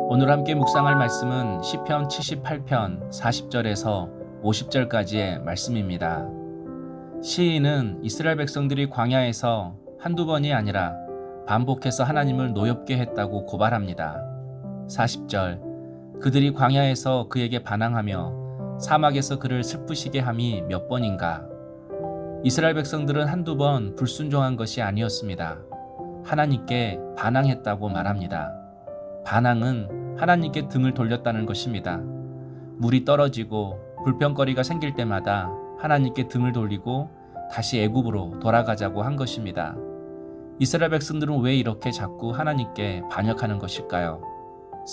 오늘 함께 묵상할 말씀은 시편 78편 40절에서 50절까지의 말씀입니다. 시인은 이스라엘 백성들이 광야에서 한두 번이 아니라 반복해서 하나님을 노엽게 했다고 고발합니다. 40절, 그들이 광야에서 그에게 반항하며 사막에서 그를 슬프시게 함이 몇 번인가. 이스라엘 백성들은 한두 번 불순종한 것이 아니었습니다. 하나님께 반항했다고 말합니다. 반항은 하나님께 등을 돌렸다는 것입니다. 물이 떨어지고 불평거리가 생길 때마다 하나님께 등을 돌리고 다시 애굽으로 돌아가자고 한 것입니다. 이스라엘 백성들은 왜 이렇게 자꾸 하나님께 반역하는 것일까요?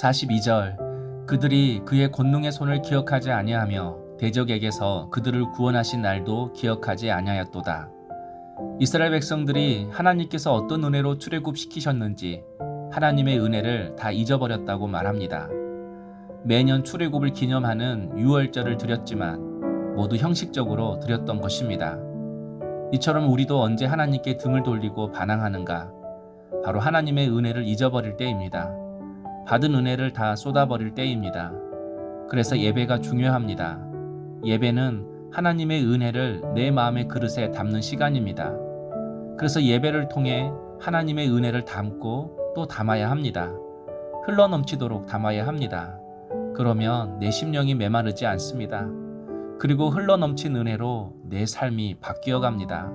42절, 그들이 그의 권능의 손을 기억하지 아니하며 대적에게서 그들을 구원하신 날도 기억하지 아니하였도다. 이스라엘 백성들이 하나님께서 어떤 은혜로 출애굽시키셨는지 하나님의 은혜를 다 잊어버렸다고 말합니다. 매년 출애굽을 기념하는 유월절을 드렸지만 모두 형식적으로 드렸던 것입니다. 이처럼 우리도 언제 하나님께 등을 돌리고 반항하는가? 바로 하나님의 은혜를 잊어버릴 때입니다. 받은 은혜를 다 쏟아버릴 때입니다. 그래서 예배가 중요합니다. 예배는 하나님의 은혜를 내 마음의 그릇에 담는 시간입니다. 그래서 예배를 통해 하나님의 은혜를 담고 또 담아야 합니다. 흘러넘치도록 담아야 합니다. 그러면 내 심령이 메마르지 않습니다. 그리고 흘러넘친 은혜로 내 삶이 바뀌어 갑니다.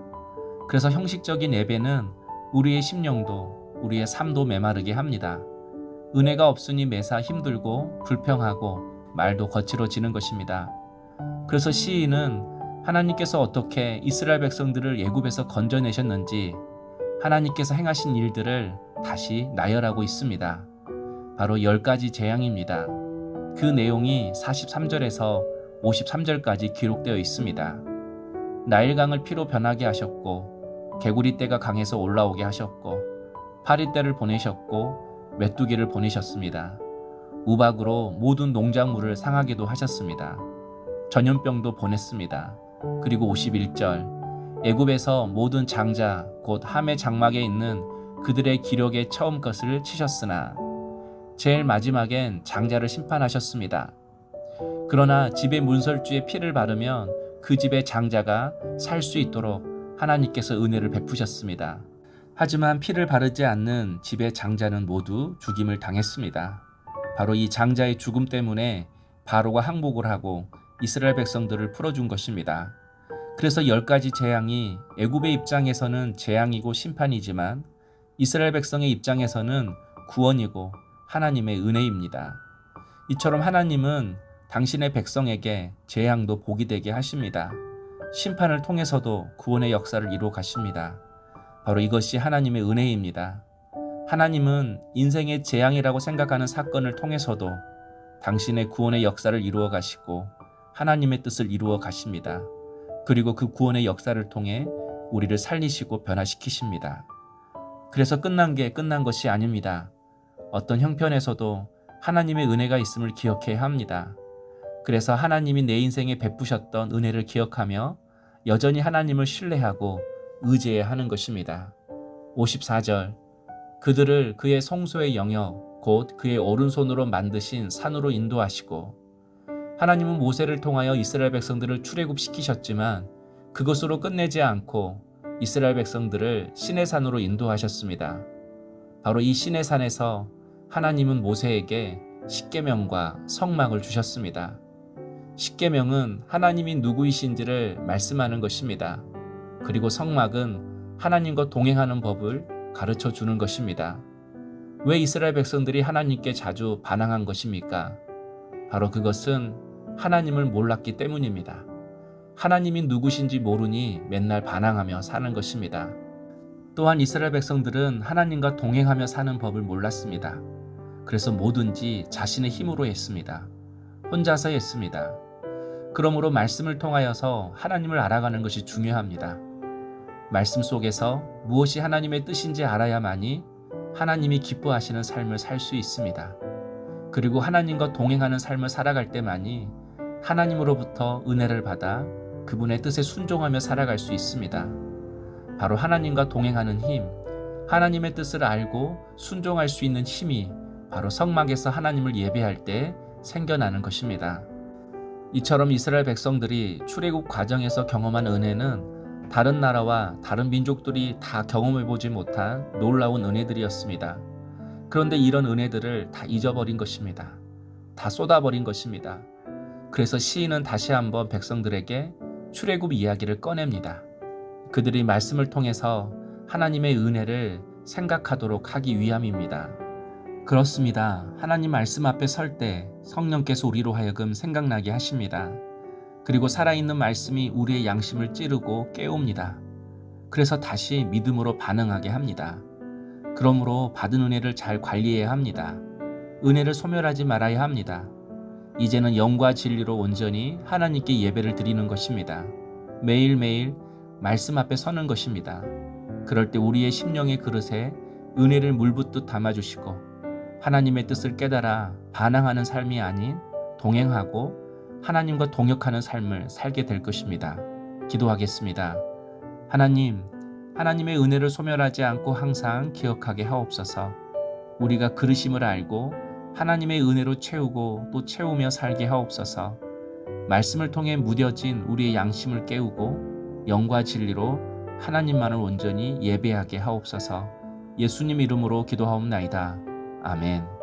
그래서 형식적인 예배는 우리의 심령도 우리의 삶도 메마르게 합니다. 은혜가 없으니 매사 힘들고 불평하고 말도 거칠어지는 것입니다. 그래서 시인은 하나님께서 어떻게 이스라엘 백성들을 애굽에서 건져내셨는지 하나님께서 행하신 일들을 다시 나열하고 있습니다. 바로 10가지 재앙입니다. 그 내용이 43절에서 53절까지 기록되어 있습니다. 나일강을 피로 변하게 하셨고 개구리 떼가 강에서 올라오게 하셨고 파리떼를 보내셨고 메뚜기를 보내셨습니다. 우박으로 모든 농작물을 상하게도 하셨습니다. 전염병도 보냈습니다. 그리고 51절, 애굽에서 모든 장자 곧 함의 장막에 있는 그들의 기력의 처음 것을 치셨으나 제일 마지막엔 장자를 심판하셨습니다. 그러나 집의 문설주에 피를 바르면 그 집의 장자가 살 수 있도록 하나님께서 은혜를 베푸셨습니다. 하지만 피를 바르지 않는 집의 장자는 모두 죽임을 당했습니다. 바로 이 장자의 죽음 때문에 바로가 항복을 하고 이스라엘 백성들을 풀어준 것입니다. 그래서 10가지 재앙이 애굽의 입장에서는 재앙이고 심판이지만 이스라엘 백성의 입장에서는 구원이고 하나님의 은혜입니다. 이처럼 하나님은 당신의 백성에게 재앙도 복이 되게 하십니다. 심판을 통해서도 구원의 역사를 이루어 가십니다. 바로 이것이 하나님의 은혜입니다. 하나님은 인생의 재앙이라고 생각하는 사건을 통해서도 당신의 구원의 역사를 이루어 가시고 하나님의 뜻을 이루어 가십니다. 그리고 그 구원의 역사를 통해 우리를 살리시고 변화시키십니다. 그래서 끝난 게 끝난 것이 아닙니다. 어떤 형편에서도 하나님의 은혜가 있음을 기억해야 합니다. 그래서 하나님이 내 인생에 베푸셨던 은혜를 기억하며 여전히 하나님을 신뢰하고 의지해야 하는 것입니다. 54절, 그들을 그의 성소의 영역 곧 그의 오른손으로 만드신 산으로 인도하시고 하나님은 모세를 통하여 이스라엘 백성들을 출애굽시키셨지만 그것으로 끝내지 않고 이스라엘 백성들을 시내산으로 인도하셨습니다. 바로 이 시내산에서 하나님은 모세에게 십계명과 성막을 주셨습니다. 십계명은 하나님이 누구이신지를 말씀하는 것입니다. 그리고 성막은 하나님과 동행하는 법을 가르쳐 주는 것입니다. 왜 이스라엘 백성들이 하나님께 자주 반항한 것입니까? 바로 그것은 하나님을 몰랐기 때문입니다. 하나님이 누구신지 모르니 맨날 반항하며 사는 것입니다. 또한 이스라엘 백성들은 하나님과 동행하며 사는 법을 몰랐습니다. 그래서 뭐든지 자신의 힘으로 했습니다. 혼자서 했습니다. 그러므로 말씀을 통하여서 하나님을 알아가는 것이 중요합니다. 말씀 속에서 무엇이 하나님의 뜻인지 알아야만이 하나님이 기뻐하시는 삶을 살 수 있습니다. 그리고 하나님과 동행하는 삶을 살아갈 때만이 하나님으로부터 은혜를 받아 그분의 뜻에 순종하며 살아갈 수 있습니다. 바로 하나님과 동행하는 힘, 하나님의 뜻을 알고 순종할 수 있는 힘이 바로 성막에서 하나님을 예배할 때 생겨나는 것입니다. 이처럼 이스라엘 백성들이 출애굽 과정에서 경험한 은혜는 다른 나라와 다른 민족들이 다 경험해보지 못한 놀라운 은혜들이었습니다. 그런데 이런 은혜들을 다 잊어버린 것입니다. 다 쏟아버린 것입니다. 그래서 시인은 다시 한번 백성들에게 출애굽 이야기를 꺼냅니다. 그들이 말씀을 통해서 하나님의 은혜를 생각하도록 하기 위함입니다. 그렇습니다. 하나님 말씀 앞에 설 때 성령께서 우리로 하여금 생각나게 하십니다. 그리고 살아있는 말씀이 우리의 양심을 찌르고 깨웁니다. 그래서 다시 믿음으로 반응하게 합니다. 그러므로 받은 은혜를 잘 관리해야 합니다. 은혜를 소멸하지 말아야 합니다. 이제는 영과 진리로 온전히 하나님께 예배를 드리는 것입니다. 매일매일 말씀 앞에 서는 것입니다. 그럴 때 우리의 심령의 그릇에 은혜를 물붓듯 담아주시고 하나님의 뜻을 깨달아 반항하는 삶이 아닌 동행하고 하나님과 동역하는 삶을 살게 될 것입니다. 기도하겠습니다. 하나님, 하나님의 은혜를 소멸하지 않고 항상 기억하게 하옵소서. 우리가 그릇임을 알고 하나님의 은혜로 채우고 또 채우며 살게 하옵소서. 말씀을 통해 무뎌진 우리의 양심을 깨우고 영과 진리로 하나님만을 온전히 예배하게 하옵소서. 예수님 이름으로 기도하옵나이다. 아멘.